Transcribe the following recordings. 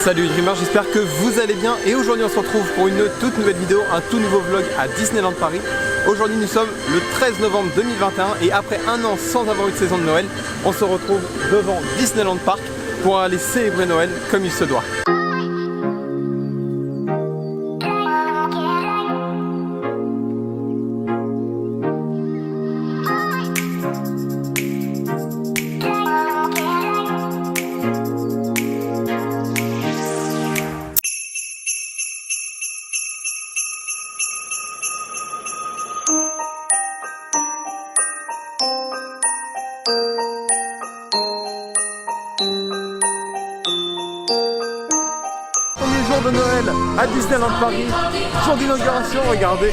Salut les Dreamers, j'espère que vous allez bien et aujourd'hui on se retrouve pour une toute nouvelle vidéo, un tout nouveau vlog à Disneyland Paris. Aujourd'hui nous sommes le 13 novembre 2021 et après un an sans avoir eu de saison de Noël, on se retrouve devant Disneyland Park pour aller célébrer Noël comme il se doit. Jour de Noël à Disneyland Paris, jour d'inauguration, regardez.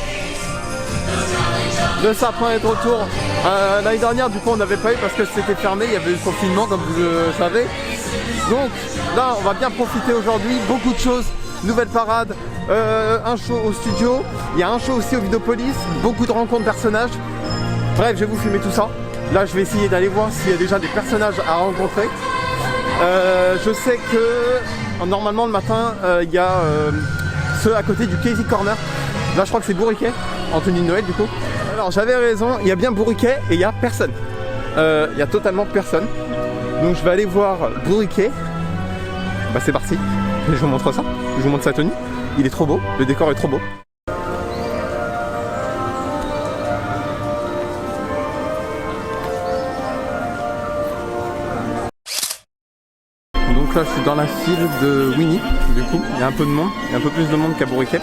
Le sapin est de retour. L'année dernière du coup on n'avait pas eu parce que c'était fermé, il y avait eu le confinement comme vous le savez. Donc là on va bien profiter aujourd'hui, beaucoup de choses, nouvelle parade, un show au studio, il y a un show aussi au Vidéopolis, beaucoup de rencontres personnages. Bref, je vais vous filmer tout ça. Là je vais essayer d'aller voir s'il y a déjà des personnages à rencontrer. Je sais que normalement le matin il y a ceux à côté du Casey Corner. Là je crois que c'est Bourriquet en tenue de Noël du coup. Alors j'avais raison, il y a bien Bourriquet et il y a personne. Il y a totalement personne. Donc je vais aller voir Bourriquet. Bah c'est parti, je vous montre ça. Je vous montre sa tenue. Il est trop beau, le décor est trop beau. Donc là je suis dans la file de Winnie, du coup il y a un peu de monde, il y a un peu plus de monde qu'à Bourriquet.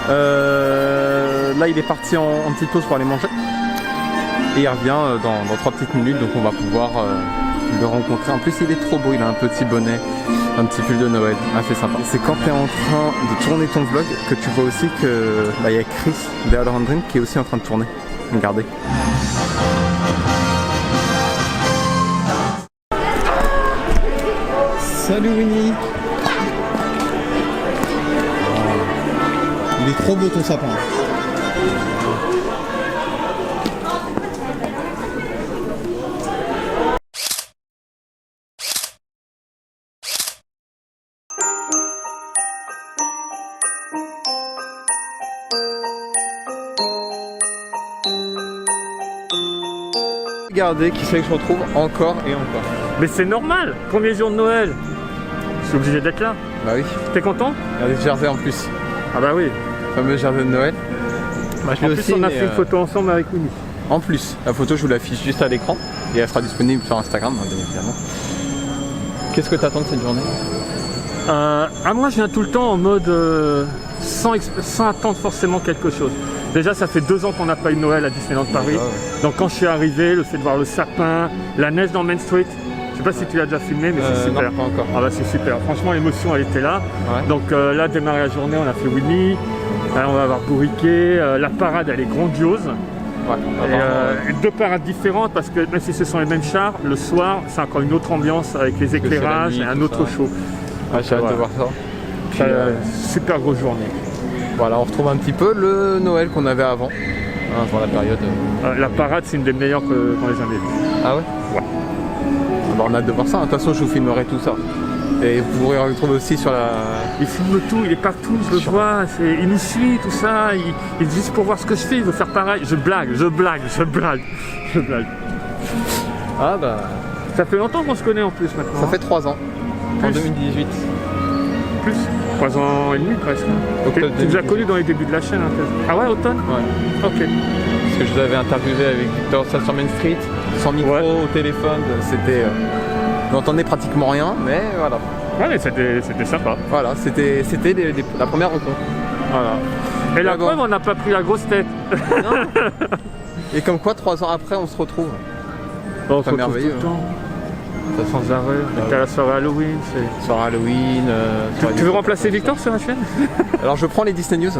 Là il est parti en petite pause pour aller manger et il revient dans 3 petites minutes, donc on va pouvoir le rencontrer. En plus il est trop beau, il a un petit bonnet, un petit pull de Noël, assez sympa. C'est quand tu es en train de tourner ton vlog que tu vois aussi que il y a Chris de Alejandro Dream qui est aussi en train de tourner, regardez. Salut Winnie. Il est trop beau ton sapin. Regardez qui c'est que je retrouve encore et encore. Mais c'est normal, premier jour de Noël. Je suis obligé d'être là. Bah oui. T'es content? Regardez ce jersey en plus. Ah bah oui. Le fameux jersey de Noël. Bah, en plus on a fait une photo ensemble avec Winnie. En plus, la photo je vous l'affiche juste à l'écran et elle sera disponible sur Instagram bien évidemment. Qu'est-ce que tu attends de cette journée? Moi je viens tout le temps en mode sans attendre forcément quelque chose. Déjà ça fait 2 ans qu'on n'a pas eu Noël à Disneyland Paris. Ouais. Donc quand je suis arrivé, le fait de voir le sapin, la neige dans Main Street, je sais pas si tu l'as déjà filmé mais c'est super. Non, pas encore. Ah bah c'est super, franchement l'émotion elle était là. Ouais. Donc là démarrer la journée, on a fait Winnie, on va avoir Bourriquet, la parade elle est grandiose. Ouais, et 2 parades différentes parce que même si ce sont les mêmes chars, le soir c'est encore une autre ambiance avec les éclairages nuit, et un autre show. Ouais, j'ai hâte de voir ça. Puis, super grosse journée. Voilà, on retrouve un petit peu le Noël qu'on avait avant la période. La parade c'est une des meilleures qu'on ait jamais vues. Ah ouais? Ouais. Bah, on a hâte de voir ça, de toute façon je vous filmerai tout ça. Et vous pourrez retrouver aussi sur la... Il filme tout, il est partout, je le vois, il nous suit, tout ça, il dit juste pour voir ce que je fais, il veut faire pareil. Je blague. Ah bah... Ça fait longtemps qu'on se connaît en plus maintenant. Ça fait 3 ans, en 2018. Plus 3 ans et demi presque. Tu nous as connus dans les débuts de la chaîne en fait. Ah ouais, automne? Ouais. Ok. Parce que je vous avais interviewé avec Victor ça sur Main Street, sans micro, ouais. Au téléphone, c'était... on n'entendait pratiquement rien, mais voilà. Ouais, mais c'était sympa. Voilà, c'était la première rencontre. Voilà. Et la preuve, on n'a pas pris la grosse tête. Non. Et comme quoi, 3 ans après, on se retrouve. On se retrouve tout le temps. Sans arrêt. On était à la soirée Halloween. Soirée Halloween. Tu veux remplacer Victor sur la chaîne? Alors je prends les Disney News.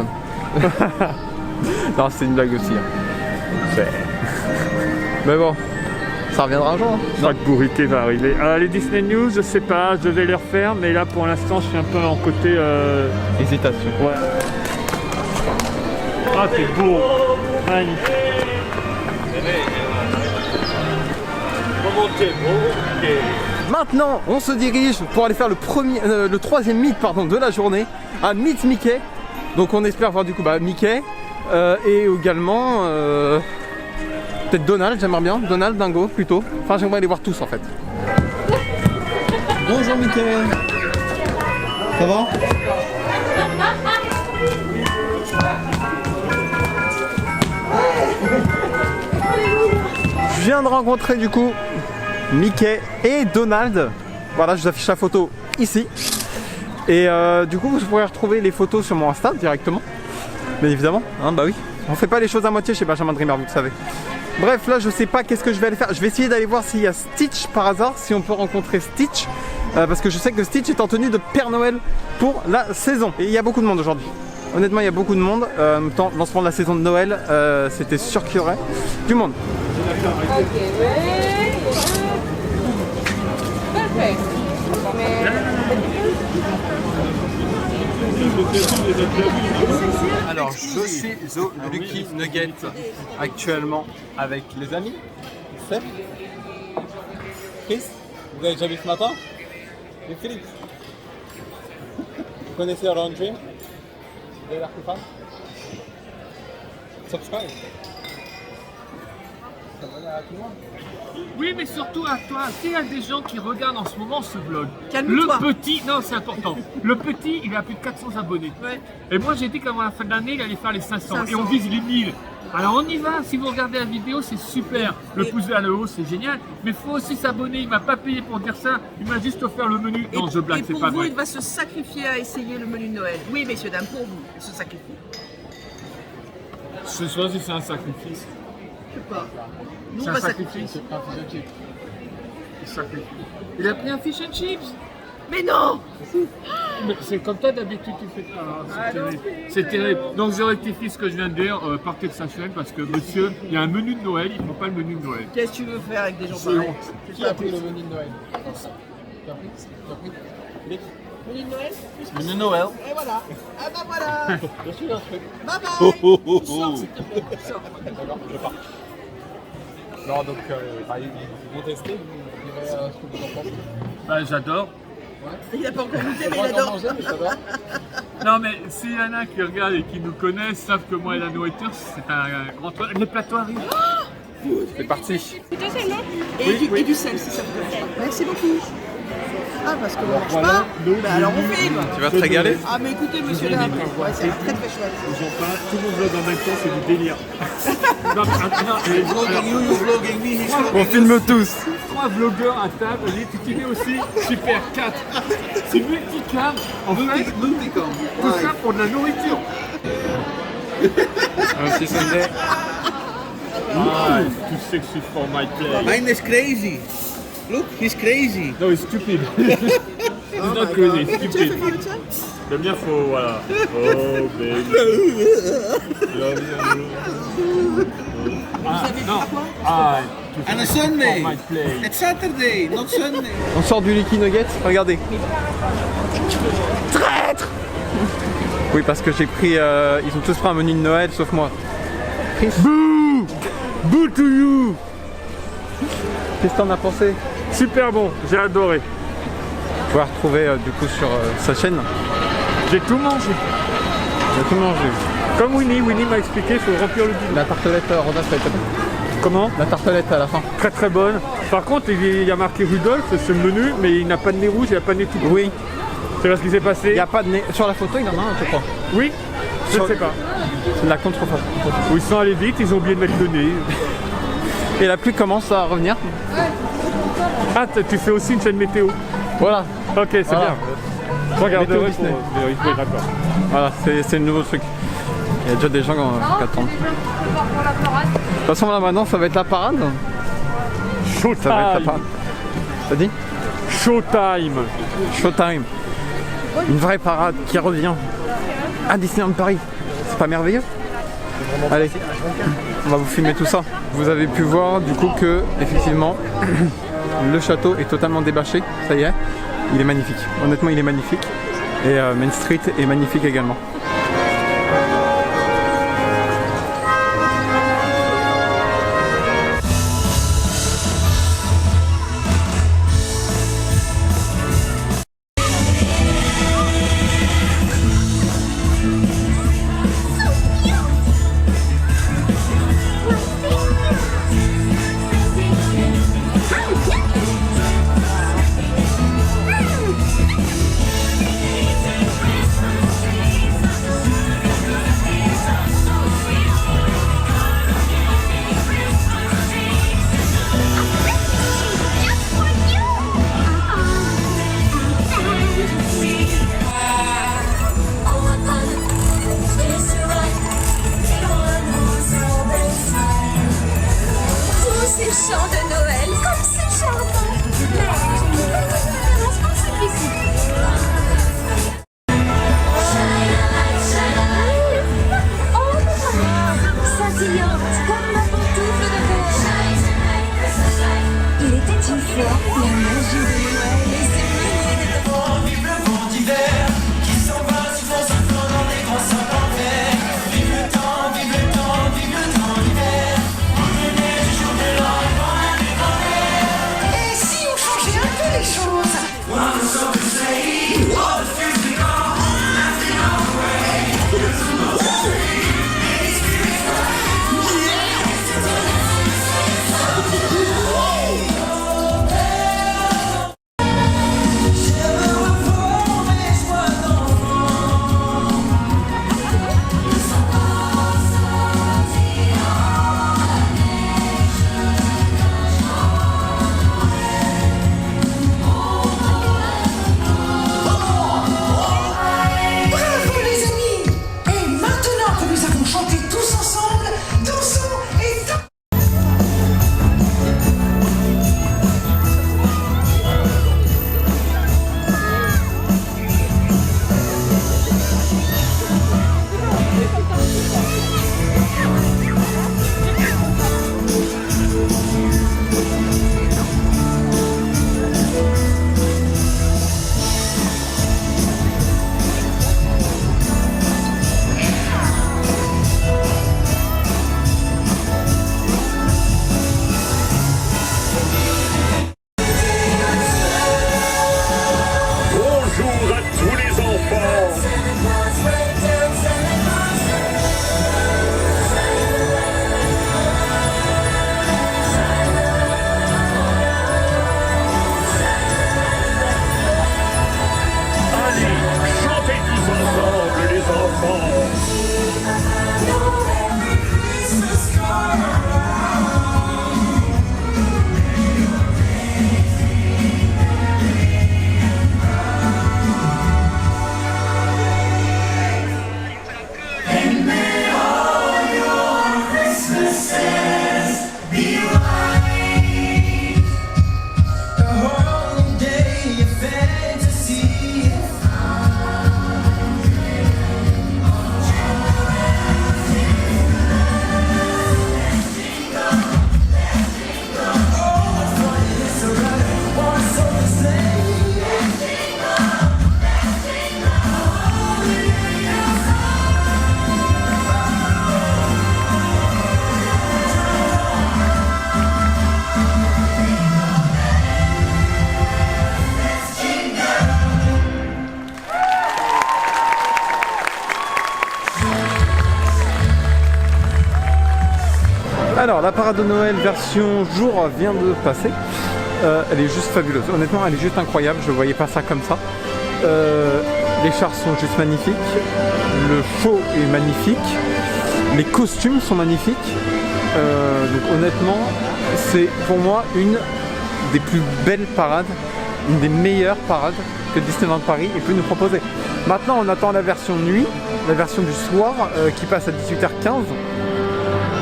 Non, c'est une blague aussi. Hein. Mais bon, ça reviendra un jour. Hein. Je crois que Bourriquet va arriver. Les Disney News, je sais pas, je vais les refaire, mais là pour l'instant je suis un peu en côté... hésitation. Ouais. Ah, c'est beau. Magnifique. Remontez, Maintenant, on se dirige pour aller faire le troisième meet de la journée à Meet Mickey. Donc on espère voir du coup Mickey et également peut-être Donald, j'aimerais bien. Donald, Dingo plutôt. Enfin j'aimerais les voir tous en fait. Bonjour Mickey. Ça va? Je viens de rencontrer du coup Mickey et Donald. Voilà, je vous affiche la photo ici. Et du coup, vous pourrez retrouver les photos sur mon Insta directement. Bien évidemment, hein, bah oui. On fait pas les choses à moitié chez Benjamin Dreamer, vous le savez. Bref, là, je sais pas qu'est-ce que je vais aller faire. Je vais essayer d'aller voir s'il y a Stitch par hasard, si on peut rencontrer Stitch. Parce que je sais que Stitch est en tenue de Père Noël pour la saison. Et il y a beaucoup de monde aujourd'hui. Honnêtement, il y a beaucoup de monde. En même temps, lancement de la saison de Noël, c'était sûr qu'il y aurait du monde. Alors, je suis au Lucky Nugget actuellement avec les amis. Steph, Chris, vous avez déjà vu ce matin? Et Philippe. Vous connaissez Orange Dream? Vous avez l'air plus fan? Subscribe. Ça va aller à tout le monde. Oui, mais surtout à toi, s'il y a des gens qui regardent en ce moment ce vlog, Calme-toi. le petit, non c'est important, le petit il a plus de 400 abonnés. Ouais. Et moi j'ai dit qu'avant la fin de l'année il allait faire les 500 et on vise les 1000. Alors on y va, si vous regardez la vidéo c'est super, le pouce vers le haut c'est génial, mais il faut aussi s'abonner, il m'a pas payé pour dire ça, il m'a juste offert le menu. Non je blague, c'est pas pour vous, vrai. il va se sacrifier à essayer le menu de Noël. Oui, messieurs, dames, pour vous, il se sacrifie. Ce soir c'est un sacrifice. Je sais pas. Nous, C'est on un va sacrifice. sacrifier. Il a pris un fish and chips. Mais non! Mais c'est comme toi d'habitude tu fais ça, c'est terrible. C'est terrible. Donc je rectifie ce que je viens de dire, partez de sa chaîne parce que monsieur, il y a un menu de Noël, il ne faut pas le menu de Noël. Qu'est-ce que tu veux faire avec des gens C'est pareils? honte. Qui a pris le menu de Noël? Qui a pris? Philippe? Menu de Noël? Menu de Noël. Et voilà. Ah bah voilà! Je suis un truc. Bye bye! Sors, s'il te plaît. Sors. D'accord, je pars. Non, donc, ils vont tester, vous direz ce que vous en pensez. Bah, j'adore. Il n'a pas encore goûté, mais Moi, il j'en adore. mangeais, mais ça va. Non mais s'il y en a qui regardent et qui nous connaissent, savent que moi et la nourriture, c'est un grand truc. Le plateau arrive. C'est parti. Et du sel, si ça vous plaît. Merci beaucoup. Ah, parce qu'on ne mange voilà, pas? Bah alors on filme. Tu vas te régaler? Ah, mais écoutez, monsieur, là, ouais, c'est très très chouette. Ils ont pas, tout le monde vlog en même temps, c'est du délire. Non mais attends, On filme tous. 3 vlogueurs à table, tu t'y mets aussi, super, 4. C'est multicam, en fait, tout ça pour de la nourriture. Un petit Sunday. Ah, too sexy for my play. Mine is crazy. Look, he's crazy. No, it's stupid. It's not crazy, it's Tu as fait stupid. faire le tien? Le mien faut, voilà. Oh baby. Ah, avez non. fait quoi? Ah, And a Sunday. for my play. It's Saturday, not Sunday. On sort du Lucky Nugget, regardez. Traître! Oui, parce que j'ai pris. Ils ont tous pris un menu de Noël sauf moi. Bouh! Boo to you! Qu'est-ce que t'en as pensé? Super bon, j'ai adoré. Vous pouvez retrouver du coup sur sa chaîne. J'ai tout mangé. J'ai tout mangé. Comme Winnie m'a expliqué, il faut remplir le bidon. La tartelette Rodas, ça a été bon. Comment? La tartelette à la fin. Très très bonne. Par contre, il y a marqué Rudolph sur le menu, mais il n'a pas de nez rouge, il n'a pas de nez tout blanc. Oui, C'est pas ce qui s'est passé? il n'y a pas de nez. Sur la photo, il en a un, je crois. Oui? Je ne sais pas. C'est de la contrefaçon. Ou ils sont allés vite, ils ont oublié de mettre le nez. Et la pluie commence à revenir. Ah, tu fais aussi une chaîne météo? Voilà. Ok, c'est Voilà. bien. Je regarderai Météo pour... Disney. Oui, d'accord. Voilà, c'est le nouveau truc. Il y a déjà des gens qui attendent. De toute façon, là maintenant, ça va être la parade. Ça va être la Showtime. parade. T'as dit? Showtime. Showtime. Une vraie parade qui revient à Disneyland Paris. C'est pas merveilleux? Allez, on va vous filmer tout ça. Vous avez pu voir du coup que, effectivement, le château est totalement débâché. Ça y est, il est magnifique. Honnêtement, il est magnifique. Et Main Street est magnifique également. Alors la parade de Noël version jour vient de passer. Elle est juste fabuleuse. Honnêtement, elle est juste incroyable. Je ne voyais pas ça comme ça. Les chars sont juste magnifiques. Le show est magnifique. Les costumes sont magnifiques. Donc honnêtement, c'est pour moi une des plus belles parades, une des meilleures parades que Disneyland Paris ait pu nous proposer. Maintenant, on attend la version nuit, la version du soir qui passe à 18h15.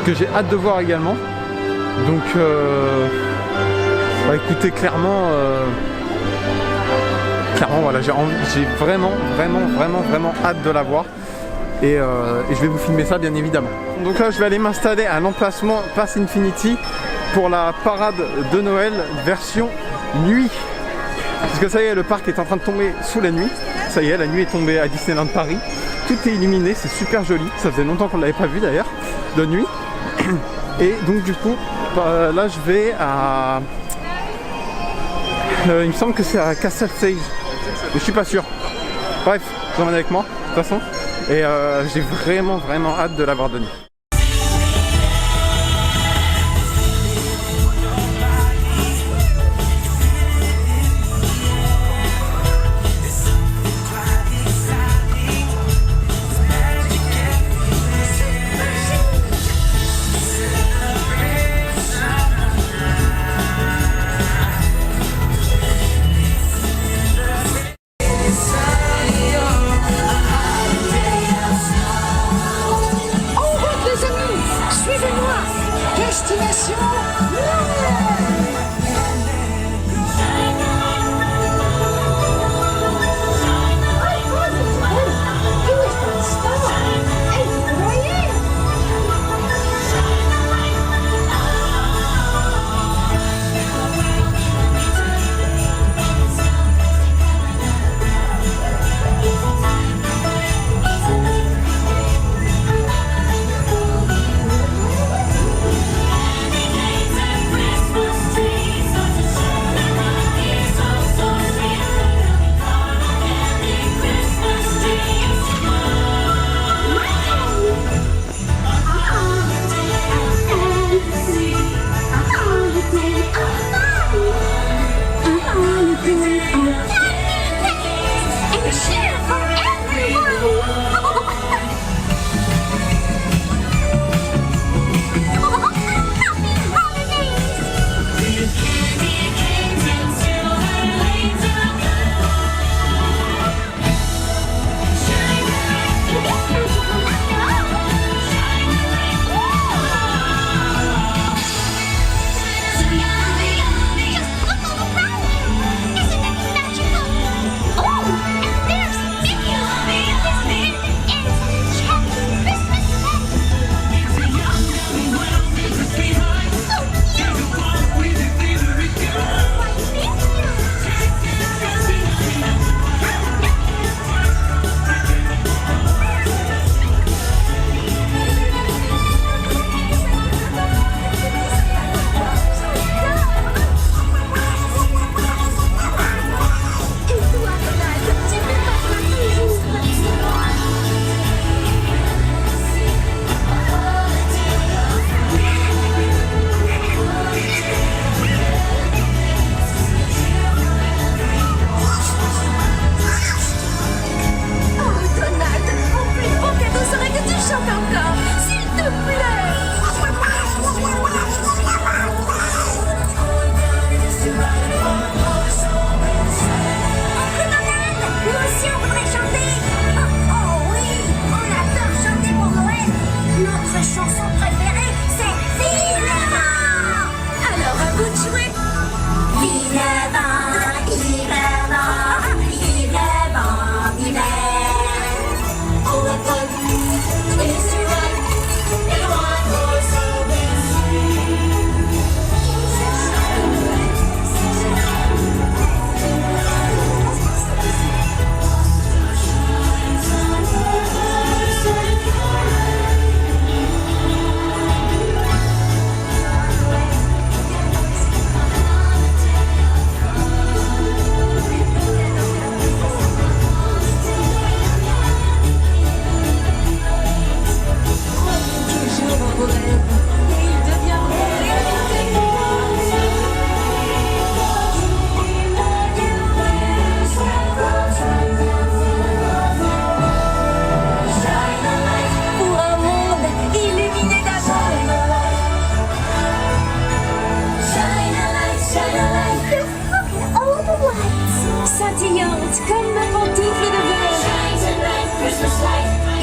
Que j'ai hâte de voir également. Donc écoutez, clairement voilà, j'ai vraiment hâte de la voir et je vais vous filmer ça bien évidemment. Donc là je vais aller m'installer à l'emplacement Pass Infinity pour la parade de Noël version nuit, parce que ça y est, le parc est en train de tomber sous la nuit. Ça y est, la nuit est tombée à Disneyland Paris, tout est illuminé, c'est super joli, ça faisait longtemps qu'on ne l'avait pas vu d'ailleurs de nuit. Et donc du coup là je vais à il me semble que c'est à Castle Sage, mais je suis pas sûr. Bref, je l'emmène avec moi de toute façon et j'ai vraiment hâte de la voir de nuit.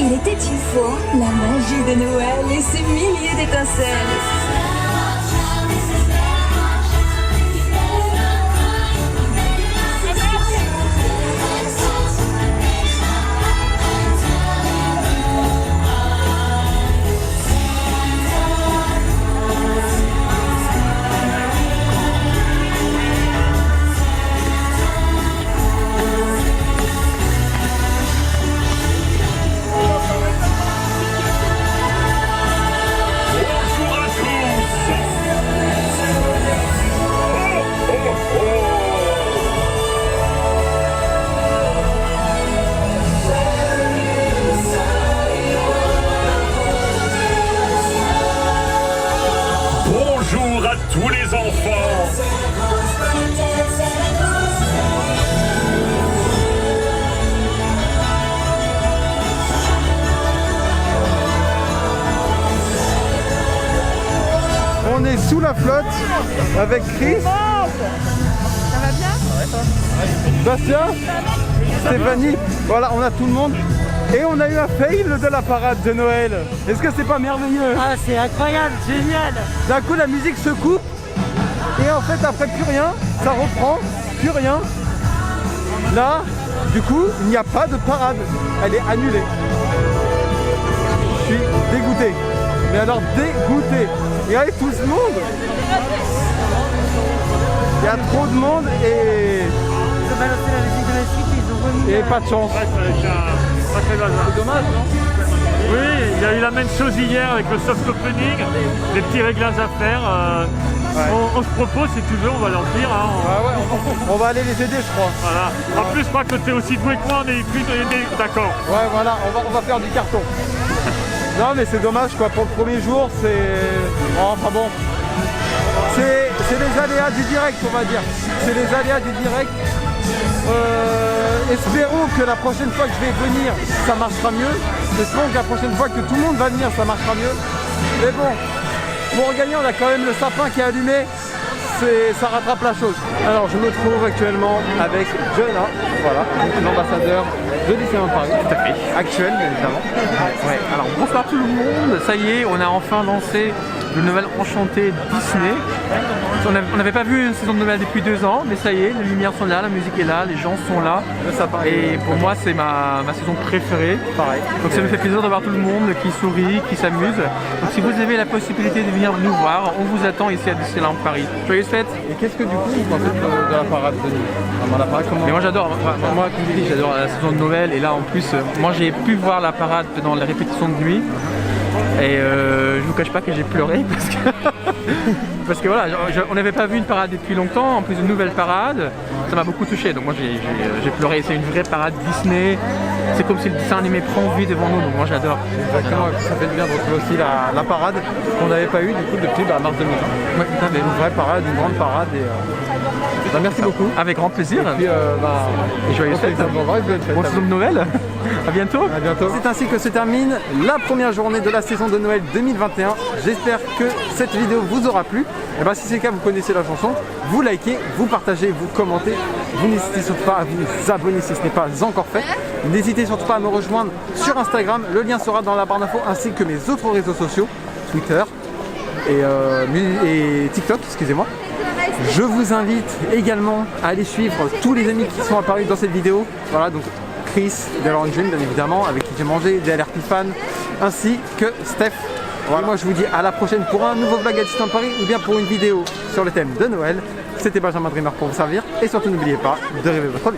Il était une fois la magie de Noël et ses milliers d'étincelles. Bonjour à tous les enfants. On est sous la flotte avec Chris. Ça va bien? Bastien, Stéphanie, voilà, on a tout le monde. Et on a eu un fail de la parade de Noël. Est-ce que c'est pas merveilleux? Ah, c'est incroyable, génial. D'un coup, la musique se coupe. Et en fait, après, plus rien. Ça reprend, plus rien. Là, du coup, il n'y a pas de parade. Elle est annulée. Je suis dégoûté. Mais alors, dégoûté. Regardez tout ce monde. Il y a trop de monde et... Ils ont balancé la musique de la suite et ils ont remis... Et pas de chance. Ouais, ça va être un sacré bazar. C'est dommage, non? Oui, il y a eu la même chose hier avec le soft opening, des petits réglages à faire. On se propose, si tu veux, on va leur dire. Hein, on va aller les aider, je crois. Voilà. En plus, je crois que tu es aussi doué que moi, on est plus d'accord. Ouais, voilà, on va faire du carton. Non, mais c'est dommage, quoi. Pour le premier jour, c'est... Oh, enfin bon. C'est les aléas du direct, on va dire. C'est les aléas du direct. Espérons que la prochaine fois que je vais venir, ça marchera mieux. Espérons que la prochaine fois que tout le monde va venir, ça marchera mieux. Mais bon, pour gagner, on a quand même le sapin qui est allumé. Ça rattrape la chose. Alors, je me trouve actuellement avec Jonah, voilà, l'ambassadeur de Disneyland Paris. Tout à fait. Actuel, bien évidemment. Ouais. Alors bonsoir tout le monde, ça y est, on a enfin lancé le Noël enchanté Disney. On n'avait pas vu une saison de Noël depuis 2 ans, mais ça y est, les lumières sont là, la musique est là, les gens sont là. Le sapin et pour moi, c'est ma saison préférée. Pareil. Donc ça me fait plaisir de voir tout le monde qui sourit, qui s'amuse. Donc si vous avez la possibilité de venir nous voir, on vous attend ici à Disneyland Paris. Joyeuses fêtes. Et qu'est-ce que du coup vous pensez de la parade de nuit? La parade, comment... Mais moi j'adore, moi comme je dis, j'adore la saison de Noël et là en plus, moi j'ai pu voir la parade dans les répétitions de nuit et je vous cache pas que j'ai pleuré parce que voilà, on n'avait pas vu une parade depuis longtemps, en plus une nouvelle parade, ça m'a beaucoup touché, donc moi j'ai pleuré, c'est une vraie parade Disney, c'est comme si le dessin animé prend vie devant nous, donc moi j'adore. Exactement, et puis ça fait du bien de retrouver aussi la parade qu'on n'avait pas eu du coup depuis mars 2020. Ouais, tout à fait. Une vraie parade, une grande parade et merci beaucoup. Avec grand plaisir. Et puis et joyeuses fêtes. Bonne saison de Noël. À bientôt. À bientôt. C'est ainsi que se termine la première journée de la saison de Noël 2021. J'espère que cette vidéo vous aura plu. Et bien si c'est le cas, vous connaissez la chanson, vous likez, vous partagez, vous commentez. Vous n'hésitez surtout pas à vous abonner si ce n'est pas encore fait. N'hésitez surtout pas à me rejoindre sur Instagram. Le lien sera dans la barre d'infos ainsi que mes autres réseaux sociaux, Twitter et TikTok, excusez-moi. Je vous invite également à aller suivre tous les amis qui sont apparus dans cette vidéo. Voilà, donc Chris, Delorangine bien évidemment, avec qui j'ai mangé, DLRP Fan, ainsi que Steph. Voilà. Moi je vous dis à la prochaine pour un nouveau vlog à Disneyland Paris ou bien pour une vidéo sur le thème de Noël. C'était Benjamin Dreamer pour vous servir et surtout n'oubliez pas de rêver votre vie.